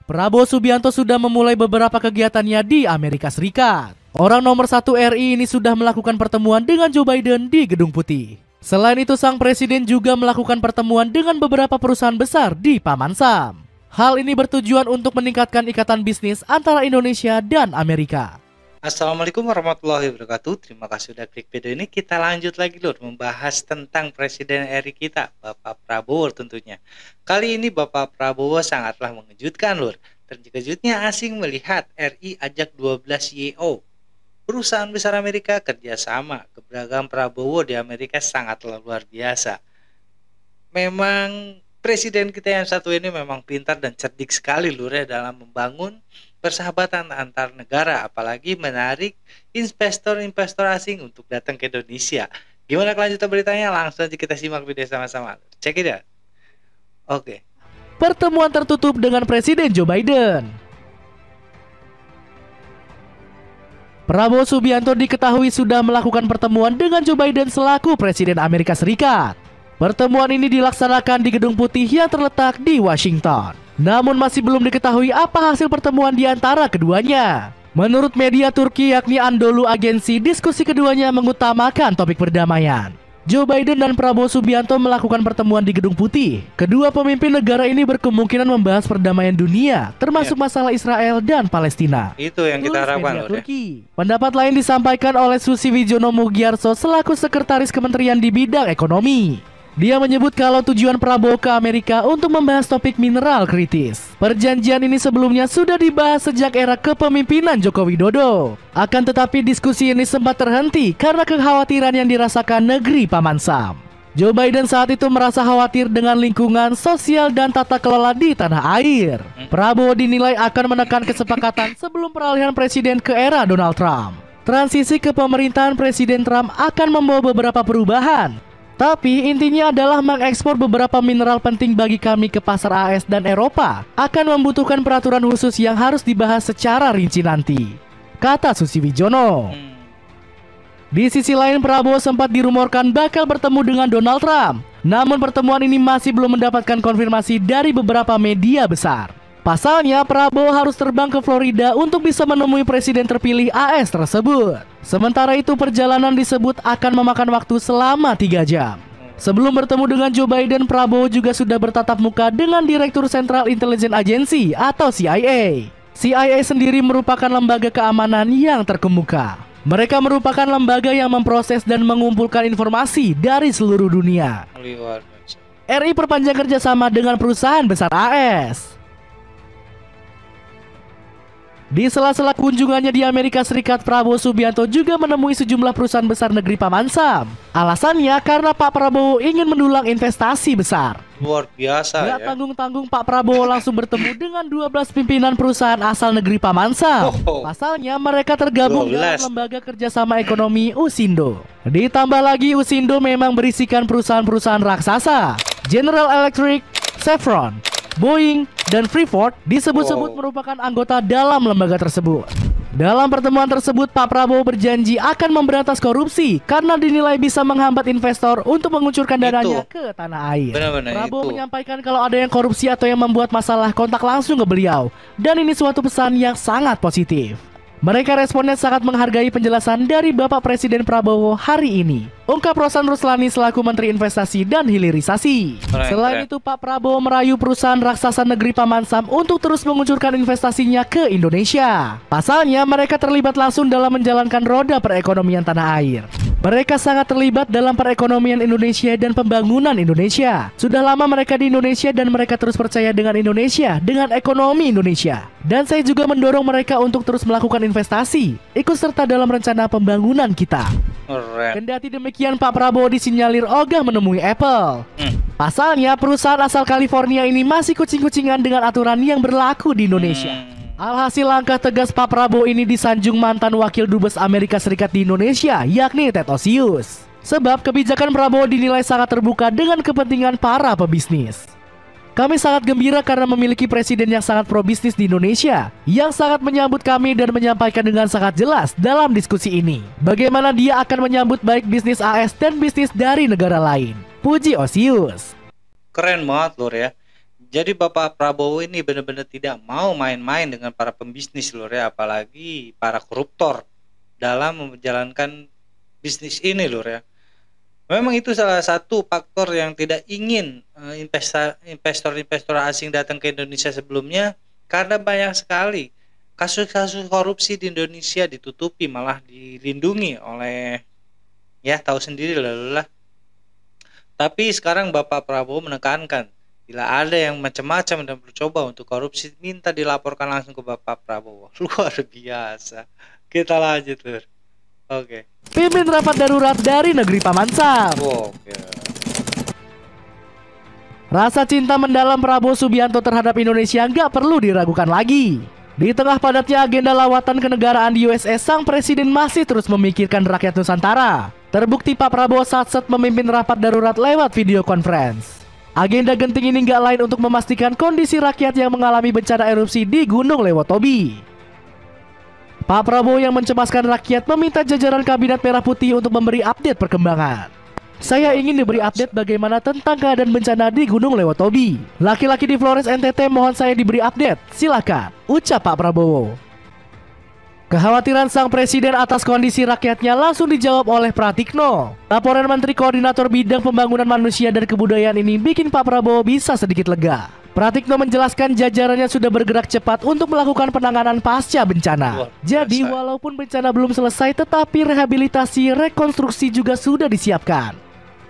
Prabowo Subianto sudah memulai beberapa kegiatannya di Amerika Serikat. Orang nomor 1 RI ini sudah melakukan pertemuan dengan Joe Biden di Gedung Putih. Selain itu, sang presiden juga melakukan pertemuan dengan beberapa perusahaan besar di Paman Sam. Hal ini bertujuan untuk meningkatkan ikatan bisnis antara Indonesia dan Amerika. Assalamualaikum warahmatullahi wabarakatuh. Terima kasih sudah klik video ini. Kita lanjut lagi lur, membahas tentang Presiden RI kita, Bapak Prabowo tentunya. Kali ini Bapak Prabowo sangatlah mengejutkan lur. Terkejutnya asing melihat RI ajak 12 CEO. Perusahaan besar Amerika kerjasama. Keberagaman Prabowo di Amerika sangatlah luar biasa. Memang Presiden kita yang satu ini memang pintar dan cerdik sekali lur ya dalam membangun persahabatan antar negara, apalagi menarik investor-investor asing untuk datang ke Indonesia. Gimana kelanjutan beritanya? Langsung aja kita simak video sama-sama. Check it out. Oke. Pertemuan tertutup dengan Presiden Joe Biden. Prabowo Subianto diketahui sudah melakukan pertemuan dengan Joe Biden selaku Presiden Amerika Serikat. Pertemuan ini dilaksanakan di Gedung Putih yang terletak di Washington. Namun masih belum diketahui apa hasil pertemuan di antara keduanya. Menurut media Turki yakni Anadolu Agensi, diskusi keduanya mengutamakan topik perdamaian. Joe Biden dan Prabowo Subianto melakukan pertemuan di Gedung Putih. Kedua pemimpin negara ini berkemungkinan membahas perdamaian dunia, termasuk masalah Israel dan Palestina. Itu yang kita harapkan. Turki. Pendapat lain disampaikan oleh Susi Wijono Mugiarso selaku Sekretaris Kementerian di bidang ekonomi. Dia menyebut kalau tujuan Prabowo ke Amerika untuk membahas topik mineral kritis. Perjanjian ini sebelumnya sudah dibahas sejak era kepemimpinan Joko Widodo. Akan tetapi diskusi ini sempat terhenti karena kekhawatiran yang dirasakan negeri Paman Sam. Joe Biden saat itu merasa khawatir dengan lingkungan, sosial, dan tata kelola di tanah air. Prabowo dinilai akan menekan kesepakatan sebelum peralihan presiden ke era Donald Trump. Transisi ke pemerintahan Presiden Trump akan membawa beberapa perubahan. Tapi intinya adalah mengekspor beberapa mineral penting bagi kami ke pasar AS dan Eropa akan membutuhkan peraturan khusus yang harus dibahas secara rinci nanti, kata Susi Wijono. Di sisi lain, Prabowo sempat dirumorkan bakal bertemu dengan Donald Trump. Namun pertemuan ini masih belum mendapatkan konfirmasi dari beberapa media besar. Pasalnya, Prabowo harus terbang ke Florida untuk bisa menemui presiden terpilih AS tersebut. Sementara itu, perjalanan disebut akan memakan waktu selama 3 jam. Sebelum bertemu dengan Joe Biden, Prabowo juga sudah bertatap muka dengan Direktur Central Intelligence Agency atau CIA. CIA sendiri merupakan lembaga keamanan yang terkemuka. Mereka merupakan lembaga yang memproses dan mengumpulkan informasi dari seluruh dunia. RI perpanjang kerjasama dengan perusahaan besar AS. Di sela-sela kunjungannya di Amerika Serikat, Prabowo Subianto juga menemui sejumlah perusahaan besar negeri Paman Sam. Alasannya karena Pak Prabowo ingin mendulang investasi besar. Luar biasa Gak tanggung-tanggung Pak Prabowo langsung bertemu dengan 12 pimpinan perusahaan asal negeri Paman Sam. Pasalnya mereka tergabung dalam lembaga kerjasama ekonomi USINDO. Ditambah lagi USINDO memang berisikan perusahaan-perusahaan raksasa. General Electric, Chevron, Boeing, dan Freeport disebut-sebut merupakan anggota dalam lembaga tersebut. Dalam pertemuan tersebut, Pak Prabowo berjanji akan memberantas korupsi karena dinilai bisa menghambat investor untuk mengucurkan dananya ke tanah air. Prabowo menyampaikan kalau ada yang korupsi atau yang membuat masalah, kontak langsung ke beliau. Dan ini suatu pesan yang sangat positif. Mereka responnya sangat menghargai penjelasan dari Bapak Presiden Prabowo hari ini, ungkap Rosan Ruslani selaku Menteri Investasi dan Hilirisasi. Selain itu, Pak Prabowo merayu perusahaan raksasa negeri Paman Sam untuk terus mengucurkan investasinya ke Indonesia. Pasalnya, mereka terlibat langsung dalam menjalankan roda perekonomian tanah air. Mereka sangat terlibat dalam perekonomian Indonesia dan pembangunan Indonesia. Sudah lama mereka di Indonesia dan mereka terus percaya dengan Indonesia, dengan ekonomi Indonesia. Dan saya juga mendorong mereka untuk terus melakukan investasi, ikut serta dalam rencana pembangunan kita. Kendati demikian, Pak Prabowo disinyalir ogah menemui Apple. Pasalnya, perusahaan asal California ini masih kucing-kucingan dengan aturan yang berlaku di Indonesia. Alhasil langkah tegas Pak Prabowo ini disanjung mantan Wakil Dubes Amerika Serikat di Indonesia, yakni Ted Osius. Sebab kebijakan Prabowo dinilai sangat terbuka dengan kepentingan para pebisnis. Kami sangat gembira karena memiliki presiden yang sangat pro bisnis di Indonesia, yang sangat menyambut kami dan menyampaikan dengan sangat jelas dalam diskusi ini bagaimana dia akan menyambut baik bisnis AS dan bisnis dari negara lain, puji Osius. Keren banget lur ya. Jadi Bapak Prabowo ini benar-benar tidak mau main-main dengan para pembisnis lur ya, apalagi para koruptor dalam menjalankan bisnis ini lur ya. Memang itu salah satu faktor yang tidak ingin investor-investor asing datang ke Indonesia sebelumnya, karena banyak sekali kasus-kasus korupsi di Indonesia ditutupi malah dilindungi oleh, ya tahu sendiri lah. Tapi sekarang Bapak Prabowo menekankan, bila ada yang macam-macam dan mencoba untuk korupsi, minta dilaporkan langsung ke Bapak Prabowo. Luar biasa. Kita lanjut lur. Oke. Pimpin rapat darurat dari negeri Paman Sam. Oke. Rasa cinta mendalam Prabowo Subianto terhadap Indonesia nggak perlu diragukan lagi. Di tengah padatnya agenda lawatan kenegaraan di USS, sang presiden masih terus memikirkan rakyat Nusantara. Terbukti Pak Prabowo saat memimpin rapat darurat lewat video conference. Agenda genting ini nggak lain untuk memastikan kondisi rakyat yang mengalami bencana erupsi di Gunung Lewotobi. Pak Prabowo yang mencemaskan rakyat meminta jajaran Kabinet Merah Putih untuk memberi update perkembangan. Saya ingin diberi update bagaimana tentang keadaan bencana di Gunung Lewotobi. Laki-laki di Flores NTT mohon saya diberi update. Silakan, ucap Pak Prabowo. Kekhawatiran sang presiden atas kondisi rakyatnya langsung dijawab oleh Pratikno. Laporan Menteri Koordinator Bidang Pembangunan Manusia dan Kebudayaan ini bikin Pak Prabowo bisa sedikit lega. Pratikno menjelaskan jajarannya sudah bergerak cepat untuk melakukan penanganan pasca bencana. Jadi walaupun bencana belum selesai, tetapi rehabilitasi, rekonstruksi juga sudah disiapkan.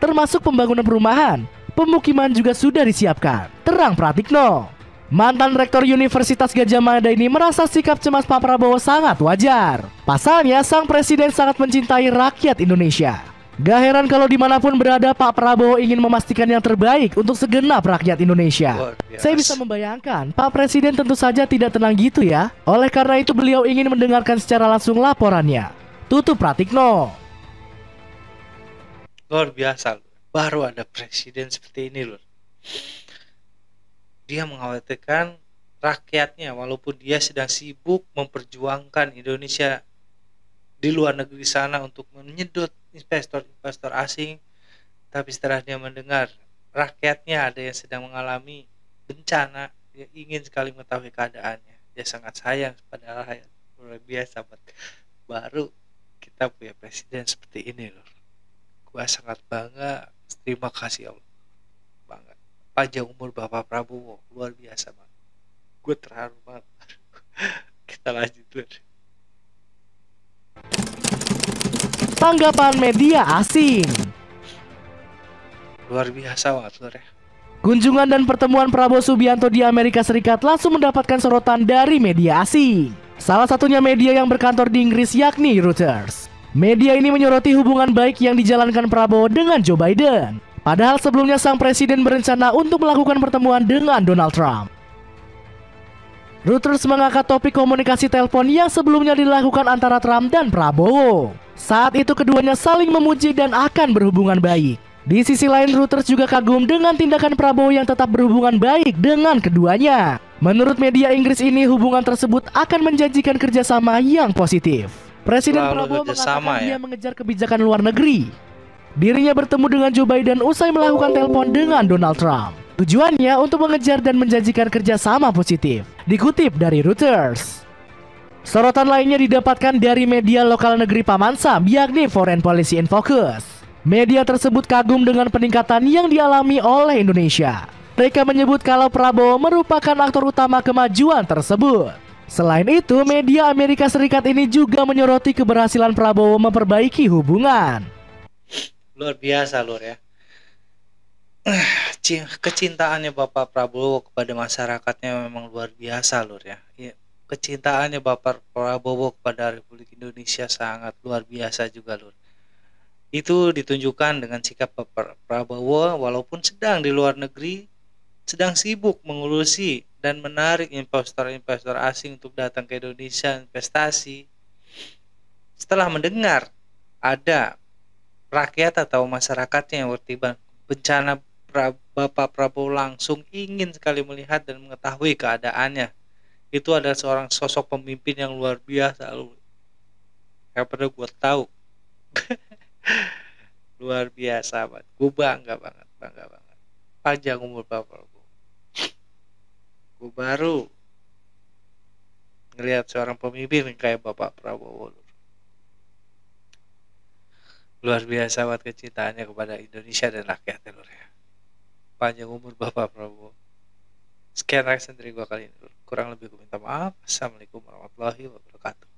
Termasuk pembangunan perumahan, pemukiman juga sudah disiapkan, terang Pratikno. Mantan Rektor Universitas Gadjah Mada ini merasa sikap cemas Pak Prabowo sangat wajar. Pasalnya sang presiden sangat mencintai rakyat Indonesia. Gak heran kalau dimanapun berada Pak Prabowo ingin memastikan yang terbaik untuk segenap rakyat Indonesia. Saya bisa membayangkan Pak Presiden tentu saja tidak tenang gitu ya. Oleh karena itu beliau ingin mendengarkan secara langsung laporannya. Tutup Pratikno. Luar biasa, baru ada presiden seperti ini lur. Dia mengkhawatirkan rakyatnya walaupun dia sedang sibuk memperjuangkan Indonesia di luar negeri sana untuk menyedot investor-investor asing, tapi setelah dia mendengar rakyatnya ada yang sedang mengalami bencana, dia ingin sekali mengetahui keadaannya. Dia sangat sayang pada rakyat. Luar biasa, baru kita punya presiden seperti ini loh. Gua sangat bangga, terima kasih Allah. Panjang umur Bapak Prabowo, luar biasa banget. Gue terharu banget. Kita lanjut lur. Tanggapan media asing. Luar biasa banget lur ya. Kunjungan dan pertemuan Prabowo Subianto di Amerika Serikat langsung mendapatkan sorotan dari media asing. Salah satunya media yang berkantor di Inggris yakni Reuters. Media ini menyoroti hubungan baik yang dijalankan Prabowo dengan Joe Biden. Padahal sebelumnya sang presiden berencana untuk melakukan pertemuan dengan Donald Trump. Reuters mengangkat topik komunikasi telepon yang sebelumnya dilakukan antara Trump dan Prabowo. Saat itu keduanya saling memuji dan akan berhubungan baik. Di sisi lain Reuters juga kagum dengan tindakan Prabowo yang tetap berhubungan baik dengan keduanya. Menurut media Inggris ini hubungan tersebut akan menjanjikan kerjasama yang positif. Presiden Prabowo mengatakan dia mengejar kebijakan luar negeri. Dirinya bertemu dengan Joe Biden usai melakukan telepon dengan Donald Trump. Tujuannya untuk mengejar dan menjanjikan kerjasama positif. Dikutip dari Reuters. Sorotan lainnya didapatkan dari media lokal negeri Paman Sam, yakni Foreign Policy in Focus. Media tersebut kagum dengan peningkatan yang dialami oleh Indonesia. Mereka menyebut kalau Prabowo merupakan aktor utama kemajuan tersebut. Selain itu, media Amerika Serikat ini juga menyoroti keberhasilan Prabowo memperbaiki hubungan. Luar biasa lur ya. Kecintaannya Bapak Prabowo kepada masyarakatnya memang luar biasa lur ya. Kecintaannya Bapak Prabowo kepada Republik Indonesia sangat luar biasa juga lur. Itu ditunjukkan dengan sikap Bapak Prabowo walaupun sedang di luar negeri, sedang sibuk mengurusi dan menarik investor-investor asing untuk datang ke Indonesia investasi. Setelah mendengar ada rakyat atau masyarakatnya yang tertimpa bencana, Bapak Prabowo langsung ingin sekali melihat dan mengetahui keadaannya. Itu adalah seorang sosok pemimpin yang luar biasa loh. Yang pernah gue tahu. Luar biasa banget. Gue bangga banget. Panjang umur Bapak Prabowo. Gue baru ngelihat seorang pemimpin kayak Bapak Prabowo, Lur. Luar biasa buat kecintaannya kepada Indonesia dan rakyatnya, Lur ya. Panjang umur Bapak Prabowo. Sekian reaction dari gue kali ini, Lur. Kurang lebih gue minta maaf. Assalamualaikum warahmatullahi wabarakatuh.